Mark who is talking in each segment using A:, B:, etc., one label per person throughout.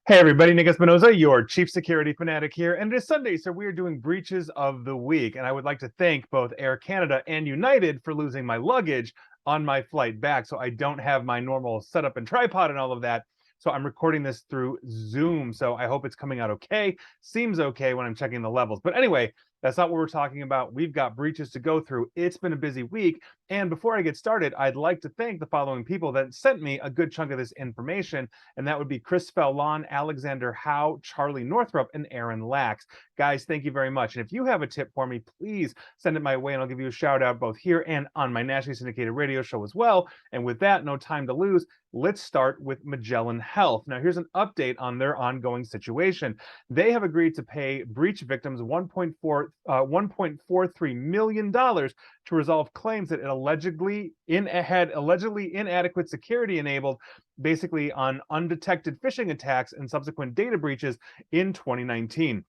A: Hey everybody, Nick Espinoza, your chief security fanatic here, and it is Sunday, so we are doing breaches of the week, and I would like to thank both Air Canada and United for losing my luggage on my flight back, so I don't have my normal setup and tripod and all of that, so I'm recording this through Zoom, so I hope it's coming out okay. Seems okay when I'm checking the levels, but anyway, that's not what we're talking about. We've got breaches to go through. It's been a busy week, and before I get started, I'd like to thank the following people that sent me a good chunk of this information, and that would be Chris Fellon, Alexander Howe, Charlie Northrup, and Aaron Lax. Guys, thank you very much. And if you have a tip for me, please send it my way, and I'll give you a shout out both here and on my nationally syndicated radio show as well. And with that, no time to lose. Let's start with Magellan Health. Now, here's an update on their ongoing situation. They have agreed to pay breach victims $1.43 million to resolve claims that it had allegedly inadequate security enabled, basically on undetected phishing attacks and subsequent data breaches in 2019.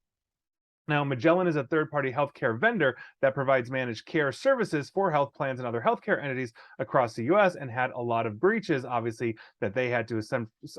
A: Now, Magellan is a third-party healthcare vendor that provides managed care services for health plans and other healthcare entities across the U.S. and had a lot of breaches, obviously, that they had to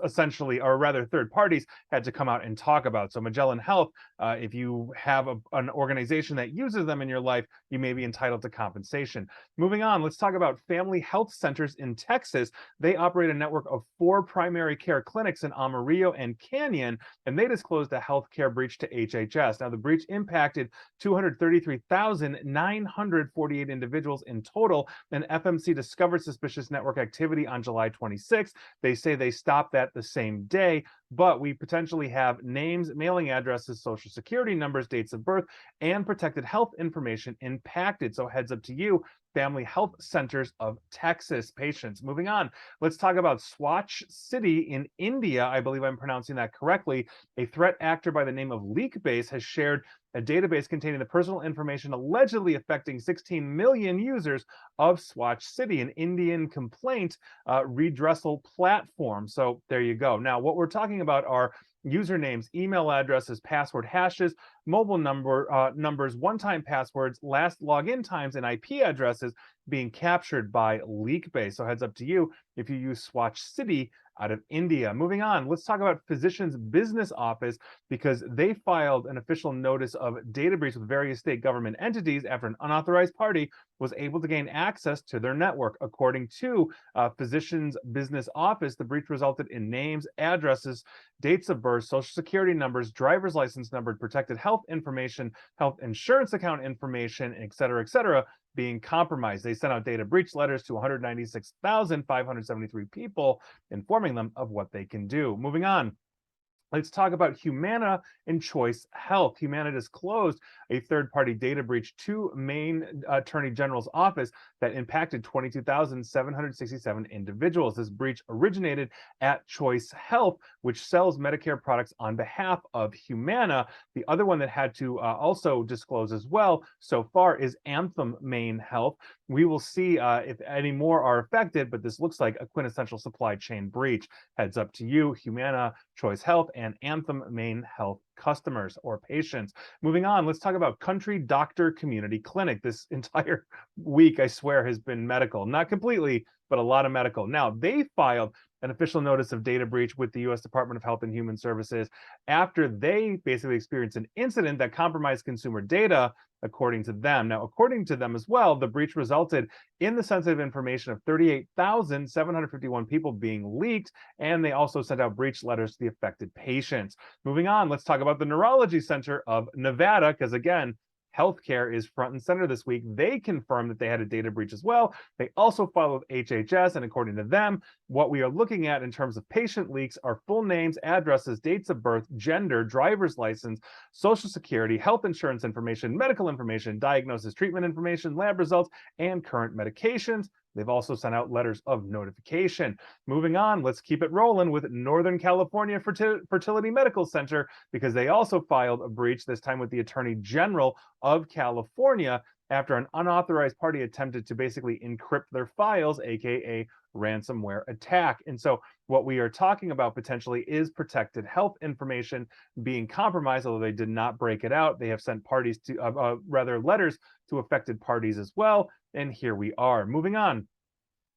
A: essentially, or rather third parties, had to come out and talk about. So Magellan Health, if you have an organization that uses them in your life, you may be entitled to compensation. Moving on, let's talk about Family Health Centers in Texas. They operate a network of 4 primary care clinics in Amarillo and Canyon, and they disclosed a healthcare breach to HHS. Now, the breach impacted 233,948 individuals in total, and FMC discovered suspicious network activity on July 26th. They say they stopped that the same day, but we potentially have names, mailing addresses, social security numbers, dates of birth, and protected health information impacted. So heads up to you, Family Health Centers of Texas patients. Moving on, let's talk about Swatch City in India. I believe I'm pronouncing that correctly. A threat actor by the name of Leakbase has shared a database containing the personal information allegedly affecting 16 million users of Swatch City, an Indian complaint redressal platform. So there you go. Now, what we're talking about are usernames, email addresses, password hashes, mobile numbers, one-time passwords, last login times, and IP addresses being captured by Leakbase. So heads up to you if you use Swatch City out of India. Moving on, let's talk about Physicians Business Office because they filed an official notice of data breach with various state government entities after an unauthorized party was able to gain access to their network. According to Physicians Business Office, the breach resulted in names, addresses, dates of birth, social security numbers, driver's license number, protected health information, health insurance account information, et cetera, being compromised. They sent out data breach letters to 196,573 people, informing them of what they can do. Moving on. Let's talk about Humana and Choice Health. Humana disclosed a third-party data breach to Maine Attorney General's office that impacted 22,767 individuals. This breach originated at Choice Health, which sells Medicare products on behalf of Humana. The other one that had to also disclose as well so far is Anthem Maine Health. We will see if any more are affected, but this looks like a quintessential supply chain breach. Heads up to you, Humana, Choice Health, and Anthem Maine Health customers or patients. Moving on, let's talk about Country Doctor Community Clinic. This entire week, I swear, has been medical. Not completely, but a lot of medical. Now, they filed an official notice of data breach with the U.S. Department of Health and Human Services after they basically experienced an incident that compromised consumer data, according to them. Now, according to them as well, the breach resulted in the sensitive information of 38,751 people being leaked, and they also sent out breach letters to the affected patients. Moving on, let's talk about the Neurology Center of Nevada, because again, healthcare is front and center this week. They confirmed that they had a data breach as well. They also followed HHS, and according to them, what we are looking at in terms of patient leaks are full names, addresses, dates of birth, gender, driver's license, social security, health insurance information, medical information, diagnosis, treatment information, lab results, and current medications. They've also sent out letters of notification. Moving on, let's keep it rolling with Northern California Fertility Medical Center because they also filed a breach, this time with the Attorney General of California, after an unauthorized party attempted to basically encrypt their files, aka ransomware attack. And so what we are talking about potentially is protected health information being compromised, although they did not break it out. They have sent parties to letters to affected parties as well. And here we are. Moving on.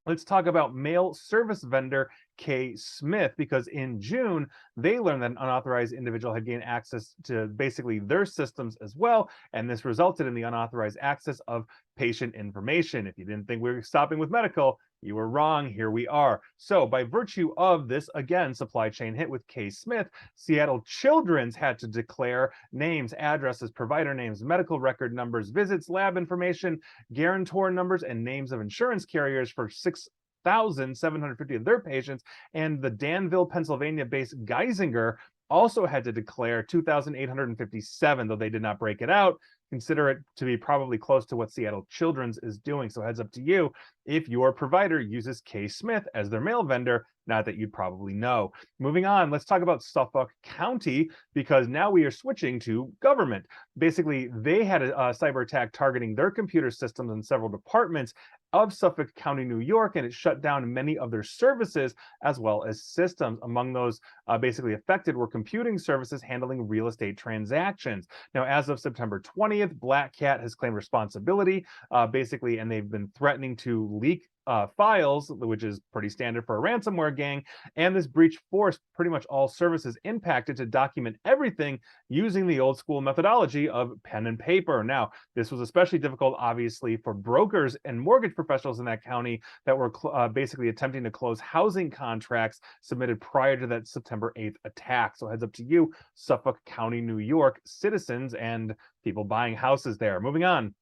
A: Let's talk about mail service vendor K. Smith, because in June, they learned that an unauthorized individual had gained access to basically their systems as well. And this resulted in the unauthorized access of patient information. If you didn't think we were stopping with medical, you were wrong. Here we are. So, by virtue of this, again, supply chain hit with K. Smith, Seattle Children's had to declare names, addresses, provider names, medical record numbers, visits, lab information, guarantor numbers, and names of insurance carriers for 6,750 of their patients. And the Danville, Pennsylvania-based Geisinger also had to declare 2,857, though they did not break it out. Consider it to be probably close to what Seattle Children's is doing. So heads up to you if your provider uses K. Smith as their mail vendor, not that you'd probably know. Moving on, let's talk about Suffolk County, because now we are switching to government. Basically, they had a cyber attack targeting their computer systems in several departments of Suffolk County, New York, and it shut down many of their services as well as systems. Among those basically affected were computing services handling real estate transactions. Now, as of September 20th, Black Cat has claimed responsibility, basically, and they've been threatening to leak files, which is pretty standard for a ransomware gang. And this breach forced pretty much all services impacted to document everything using the old school methodology of pen and paper. Now, this was especially difficult, obviously, for brokers and mortgage professionals in that county that were basically attempting to close housing contracts submitted prior to that September 8th attack. So heads up to you, Suffolk County, New York citizens and people buying houses there. Moving on.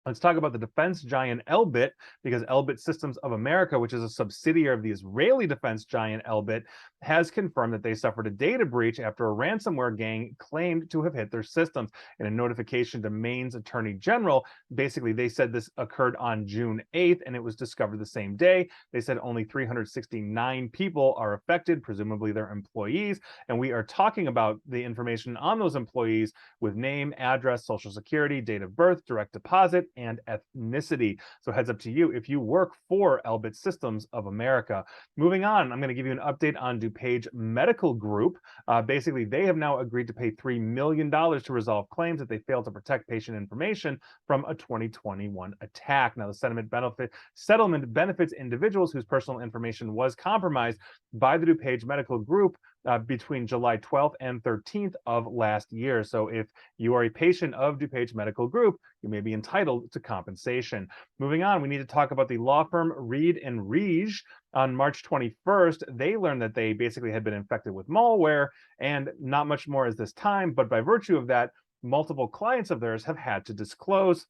A: Let's talk about the defense giant Elbit, because Elbit Systems of America, which is a subsidiary of the Israeli defense giant Elbit, has confirmed that they suffered a data breach after a ransomware gang claimed to have hit their systems. In a notification to Maine's Attorney General, basically they said this occurred on June 8th and it was discovered the same day. They said only 369 people are affected, presumably their employees, and we are talking about the information on those employees with name, address, social security, date of birth, direct deposit, and ethnicity. So heads up to you if you work for Elbit Systems of America. Moving on, I'm going to give you an update on Dupage Medical Group. Basically, they have now agreed to pay $3 million to resolve claims that they failed to protect patient information from a 2021 attack. Now, the settlement benefits individuals whose personal information was compromised by the Dupage Medical Group between July 12th and 13th of last year. So if you are a patient of Dupage Medical Group, you may be entitled to compensation. Moving on, we need to talk about the law firm Reed and Riege. On March 21st, they learned that they basically had been infected with malware, and not much more is this time, but by virtue of that, multiple clients of theirs have had to disclose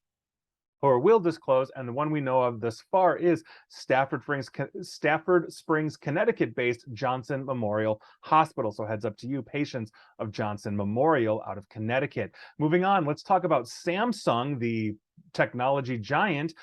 A: or will disclose, and the one we know of thus far is Stafford Springs, Connecticut-based Johnson Memorial Hospital. So heads up to you, patients of Johnson Memorial out of Connecticut. Moving on, let's talk about Samsung, the technology giant.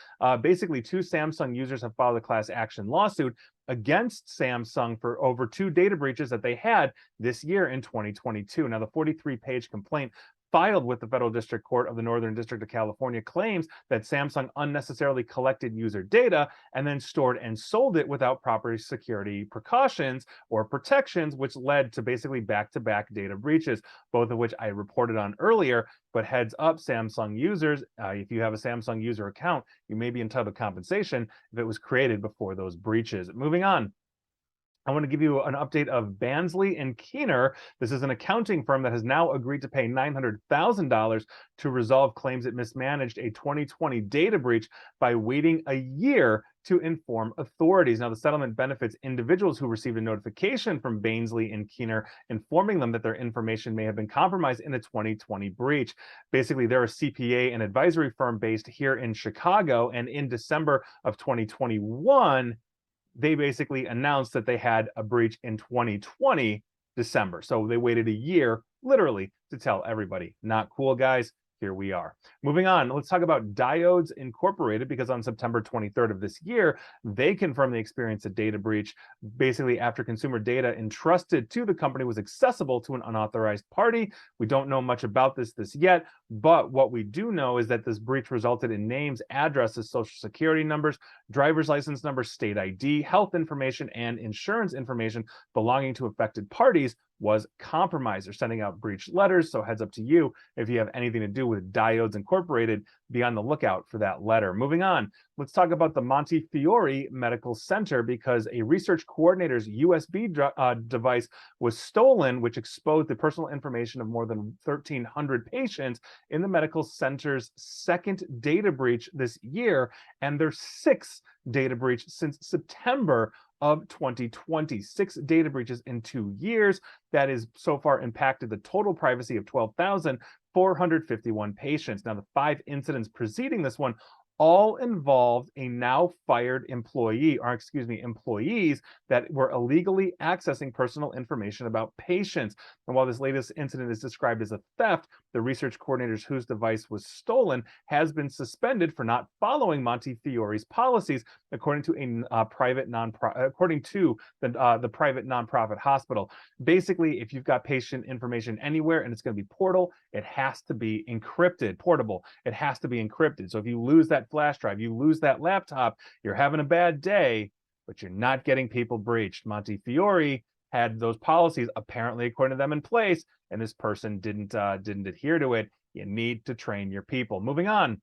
A: Basically, two Samsung users have filed a class action lawsuit against Samsung for over 2 data breaches that they had this year in 2022. Now, the 43-page complaint filed with the Federal District Court of the Northern District of California claims that Samsung unnecessarily collected user data and then stored and sold it without proper security precautions or protections, which led to basically back-to-back data breaches, both of which I reported on earlier. But heads up, Samsung users, if you have a Samsung user account, you may be entitled to compensation if it was created before those breaches. Moving on. I want to give you an update of Bansley and Keener. This is an accounting firm that has now agreed to pay $900,000 to resolve claims it mismanaged a 2020 data breach by waiting a year to inform authorities. Now, the settlement benefits individuals who received a notification from Bansley and Keener informing them that their information may have been compromised in a 2020 breach. Basically, they're a CPA and advisory firm based here in Chicago, and in December of 2021, they basically announced that they had a breach in 2020 December. So they waited a year, literally, to tell everybody. Not cool, guys. Here we are. Moving on, let's talk about Diodes Incorporated, because on September 23rd of this year, they confirmed they experienced a data breach, basically after consumer data entrusted to the company was accessible to an unauthorized party. We don't know much about this yet, but what we do know is that this breach resulted in names, addresses, social security numbers, driver's license numbers, state ID, health information, and insurance information belonging to affected parties was compromised. They're sending out breach letters, so heads up to you if you have anything to do with Diodes Incorporated, be on the lookout for that letter. Moving on, Let's talk about the Monty Fiori Medical Center, because a research coordinator's USB device was stolen, which exposed the personal information of more than 1,300 patients in the medical center's second data breach this year, and their sixth data breach since September of 2020. 6 data breaches in 2 years. That is so far impacted the total privacy of 12,451 patients. Now, the 5 incidents preceding this one all involved a now fired employees that were illegally accessing personal information about patients. And while this latest incident is described as a theft, the research coordinators whose device was stolen has been suspended for not following Monty Fiori's policies, according to the private nonprofit hospital. Basically, if you've got patient information anywhere and it's going to be portable, it has to be encrypted. It has to be encrypted. So if you lose that flash drive, you lose that laptop, you're having a bad day, but you're not getting people breached. Monty Fiori had those policies, apparently, according to them, in place, and this person didn't adhere to it. You need to train your people. Moving on.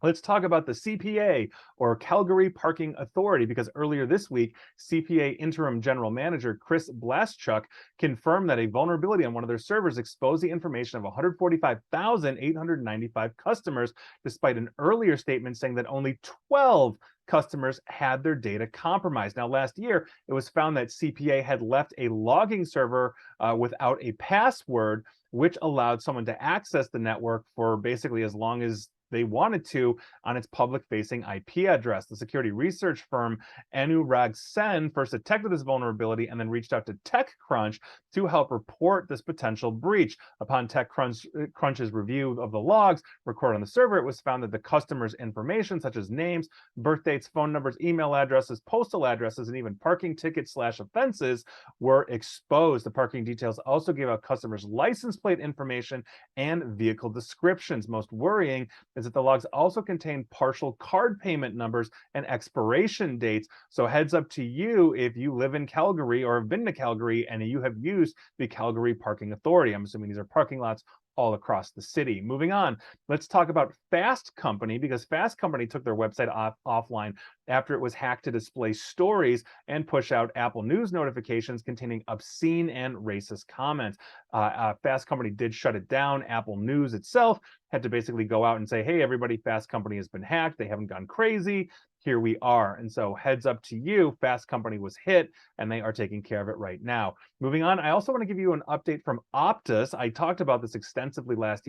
A: Let's talk about the CPA, or Calgary Parking Authority, because earlier this week, CPA Interim General Manager Chris Blaschuk confirmed that a vulnerability on one of their servers exposed the information of 145,895 customers, despite an earlier statement saying that only 12 customers had their data compromised. Now, last year, it was found that CPA had left a logging server without a password, which allowed someone to access the network for basically as long as they wanted to on its public-facing IP address. The security research firm Anurag Sen first detected this vulnerability and then reached out to TechCrunch to help report this potential breach. Upon TechCrunch's review of the logs recorded on the server, it was found that the customer's information, such as names, birth dates, phone numbers, email addresses, postal addresses, and even parking tickets/offenses were exposed. The parking details also gave out customers' license plate information and vehicle descriptions. Most worrying is that the logs also contain partial card payment numbers and expiration dates. So heads up to you if you live in Calgary or have been to Calgary and you have used the Calgary Parking Authority. I'm assuming these are parking lots all across the city. Moving on, let's talk about Fast Company, because Fast Company took their website offline after it was hacked to display stories and push out Apple News notifications containing obscene and racist comments. Fast Company did shut it down. Apple News itself had to basically go out and say, hey, everybody, Fast Company has been hacked. They haven't gone crazy. Here we are. And so heads up to you, Fast Company was hit and they are taking care of it right now. Moving on, I also want to give you an update from Optus. I talked about this extensively last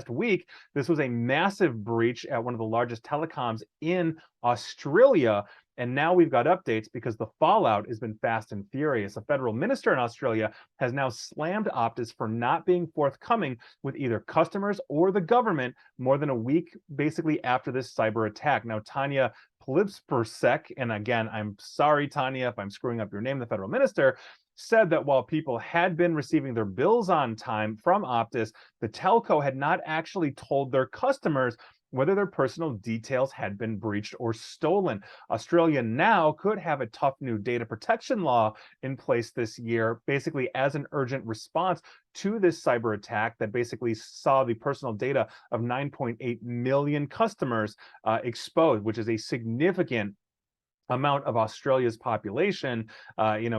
A: week. This was a massive breach at one of the largest telecoms in Australia. And now we've got updates because the fallout has been fast and furious. A federal minister in Australia has now slammed Optus for not being forthcoming with either customers or the government more than a week basically after this cyber attack. Now, Tanya Plibersek, and again, I'm sorry, Tanya, if I'm screwing up your name, the federal minister, said that while people had been receiving their bills on time from Optus, the telco had not actually told their customers whether their personal details had been breached or stolen. Australia now could have a tough new data protection law in place this year, basically as an urgent response to this cyber attack that basically saw the personal data of 9.8 million customers exposed, which is a significant amount of Australia's population,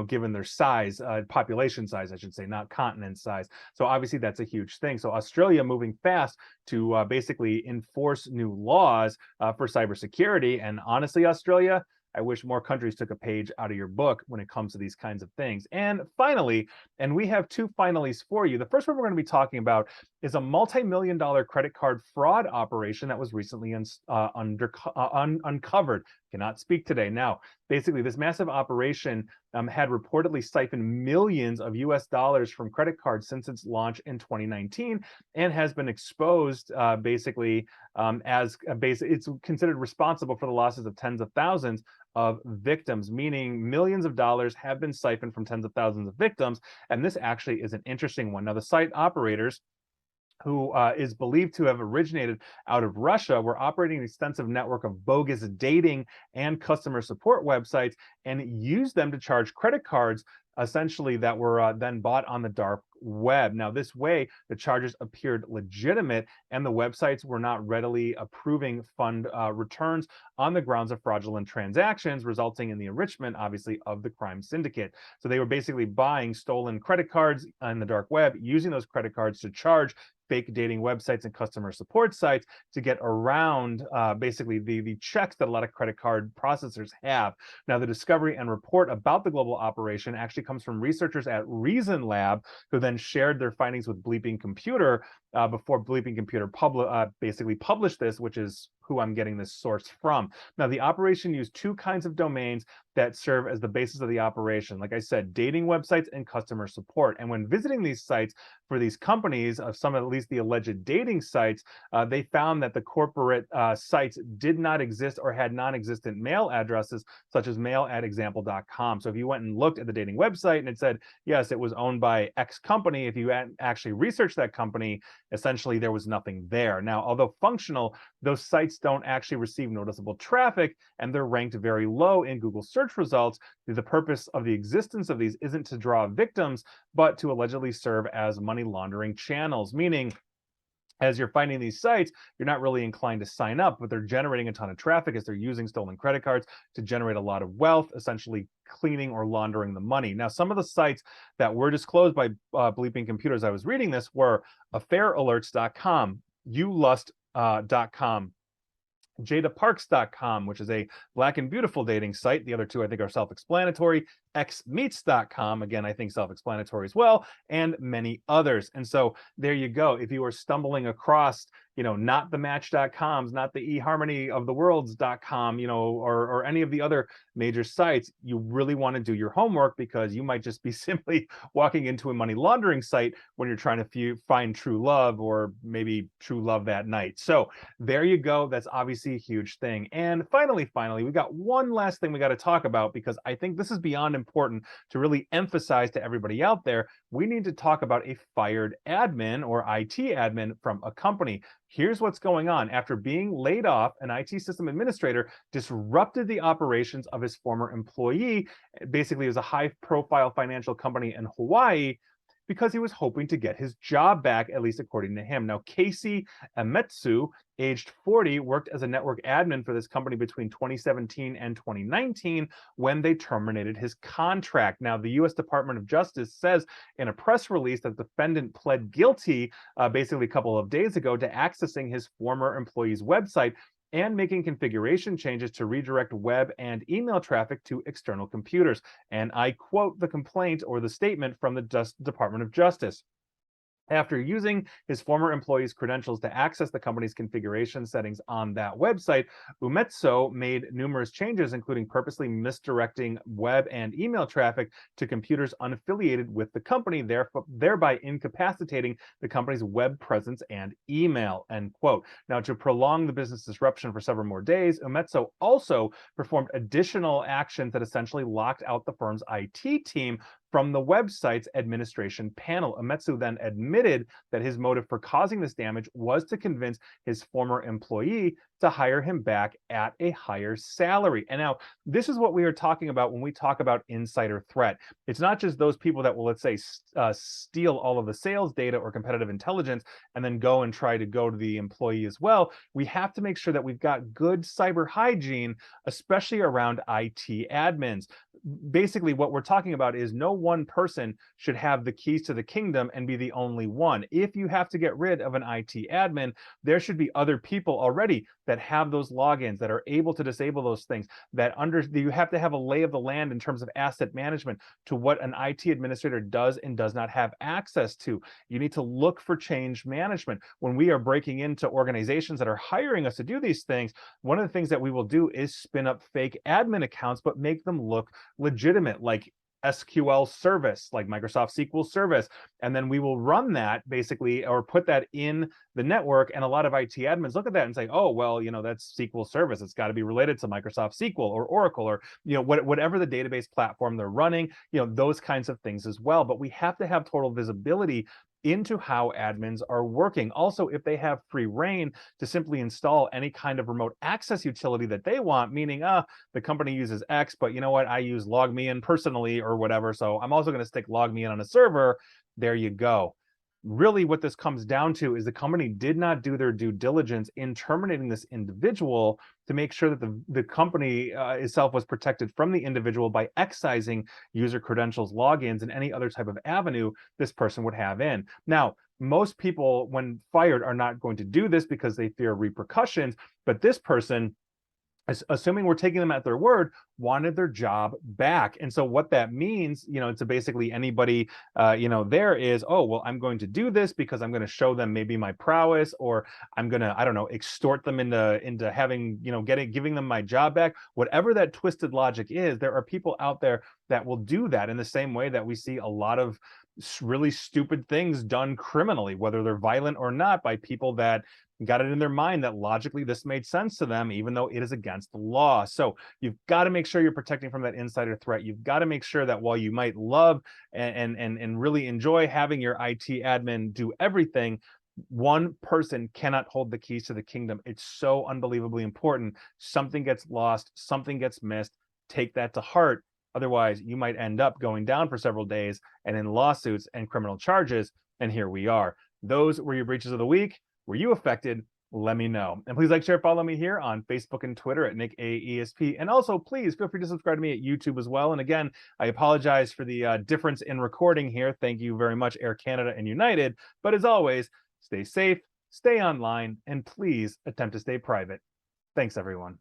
A: given their size, population size, I should say, not continent size. So obviously that's a huge thing. So Australia moving fast to basically enforce new laws for cybersecurity. And honestly, Australia, I wish more countries took a page out of your book when it comes to these kinds of things. And finally, and we have 2 finalies for you. The first one we're going to be talking about is a multi-million-dollar credit card fraud operation that was recently uncovered. Cannot speak today. Now, basically, this massive operation had reportedly siphoned millions of US dollars from credit cards since its launch in 2019 and has been exposed it's considered responsible for the losses of tens of thousands of victims, meaning millions of dollars have been siphoned from tens of thousands of victims. And this actually is an interesting one. Now, the site operators, who is believed to have originated out of Russia, were operating an extensive network of bogus dating and customer support websites and used them to charge credit cards, essentially, that were then bought on the dark web. Now, this way, the charges appeared legitimate, and the websites were not readily approving fund returns on the grounds of fraudulent transactions, resulting in the enrichment, obviously, of the crime syndicate. So they were basically buying stolen credit cards on the dark web, using those credit cards to charge fake dating websites and customer support sites to get around basically the checks that a lot of credit card processors have. Now, the discovery and report about the global operation actually comes from researchers at Reason Lab, who then shared their findings with Bleeping Computer before Bleeping Computer basically published this, which is who I'm getting this source from. Now, the operation used two kinds of domains that serve as the basis of the operation. Like I said, dating websites and customer support. And when visiting these sites for these companies, of some at least the alleged dating sites, they found that the corporate sites did not exist or had non-existent mail addresses, such as mail@example.com. So if you went and looked at the dating website and it said, yes, it was owned by X company, if you actually researched that company, essentially there was nothing there. Now, although functional, those sites don't actually receive noticeable traffic, and they're ranked very low in Google search results. The purpose of the existence of these isn't to draw victims, but to allegedly serve as money laundering channels, meaning as you're finding these sites, you're not really inclined to sign up, but they're generating a ton of traffic as they're using stolen credit cards to generate a lot of wealth, essentially cleaning or laundering the money. Now, some of the sites that were disclosed by Bleeping Computers, I was reading this, were AffairAlerts.com, ULust.com, JadaParks.com, which is a black and beautiful dating site. The other two, I think, are self-explanatory. Xmeets.com, again, I think self-explanatory as well, and many others. And so there you go. If you are stumbling across, not the Match.coms, not the eHarmony of the worlds.com, or any of the other major sites, you really want to do your homework, because you might just be simply walking into a money laundering site when you're trying to find true love, or maybe true love that night. So there you go. That's obviously a huge thing. And finally, we got one last thing we got to talk about, because I think this is beyond important to really emphasize to everybody out there. We need to talk about a fired admin or IT admin from a company. Here's what's going on. After being laid off, an IT system administrator disrupted the operations of his former employee. Basically, it was a high-profile financial company in Hawaii, because he was hoping to get his job back, at least according to him. Now, Casey Ametsu, aged 40, worked as a network admin for this company between 2017 and 2019 when they terminated his contract. Now, the U.S. Department of Justice says in a press release that the defendant pled guilty basically a couple of days ago to accessing his former employee's website and making configuration changes to redirect web and email traffic to external computers. And I quote the complaint or the statement from the Department of Justice. After using his former employee's credentials to access the company's configuration settings on that website, Umetso made numerous changes, including purposely misdirecting web and email traffic to computers unaffiliated with the company, thereby incapacitating the company's web presence and email, end quote. Now, to prolong the business disruption for several more days, Umetso also performed additional actions that essentially locked out the firm's IT team from the website's administration panel. Umetsu then admitted that his motive for causing this damage was to convince his former employee to hire him back at a higher salary. And now, this is what we are talking about when we talk about insider threat. It's not just those people that will, let's say, steal all of the sales data or competitive intelligence and then go and try to go to the employee as well. We have to make sure that we've got good cyber hygiene, especially around IT admins. Basically, what we're talking about is no one person should have the keys to the kingdom and be the only one. If you have to get rid of an IT admin, there should be other people already that have those logins, that are able to disable those things, you have to have a lay of the land in terms of asset management to what an IT administrator does and does not have access to. You need to look for change management. When we are breaking into organizations that are hiring us to do these things, one of the things that we will do is spin up fake admin accounts, but make them look legitimate, like SQL service, like Microsoft SQL service. And then we will run that basically, or put that in the network. And a lot of IT admins look at that and say, oh, well, that's SQL service. It's got to be related to Microsoft SQL or Oracle, or, whatever the database platform they're running, those kinds of things as well. But we have to have total visibility into how admins are working. Also, if they have free reign to simply install any kind of remote access utility that they want, meaning, the company uses X, but you know what, I use LogMeIn personally or whatever, so I'm also going to stick LogMeIn on a server, There you go. Really, what this comes down to is the company did not do their due diligence in terminating this individual to make sure that the company itself was protected from the individual by excising user credentials, logins, and any other type of avenue this person would have in. Now, most people, when fired, are not going to do this because they fear repercussions, but this person, assuming we're taking them at their word, wanted their job back. And so what that means, to basically anybody, there is, oh, well, I'm going to do this because I'm going to show them maybe my prowess, or I'm going to, I don't know, extort them into having, giving them my job back. Whatever that twisted logic is, there are people out there that will do that in the same way that we see a lot of really stupid things done criminally, whether they're violent or not, by people that got it in their mind that logically this made sense to them, even though it is against the law. So you've got to make sure you're protecting from that insider threat. You've got to make sure that while you might love and really enjoy having your IT admin do everything, one person cannot hold the keys to the kingdom. It's so unbelievably important. Something gets lost, something gets missed. Take that to heart. Otherwise, you might end up going down for several days and in lawsuits and criminal charges. And here we are. Those were your breaches of the week. Were you affected? Let me know. And please like, share, follow me here on Facebook and Twitter at NickAESP. And also, please feel free to subscribe to me at YouTube as well. And again, I apologize for the difference in recording here. Thank you very much, Air Canada and United. But as always, stay safe, stay online, and please attempt to stay private. Thanks, everyone.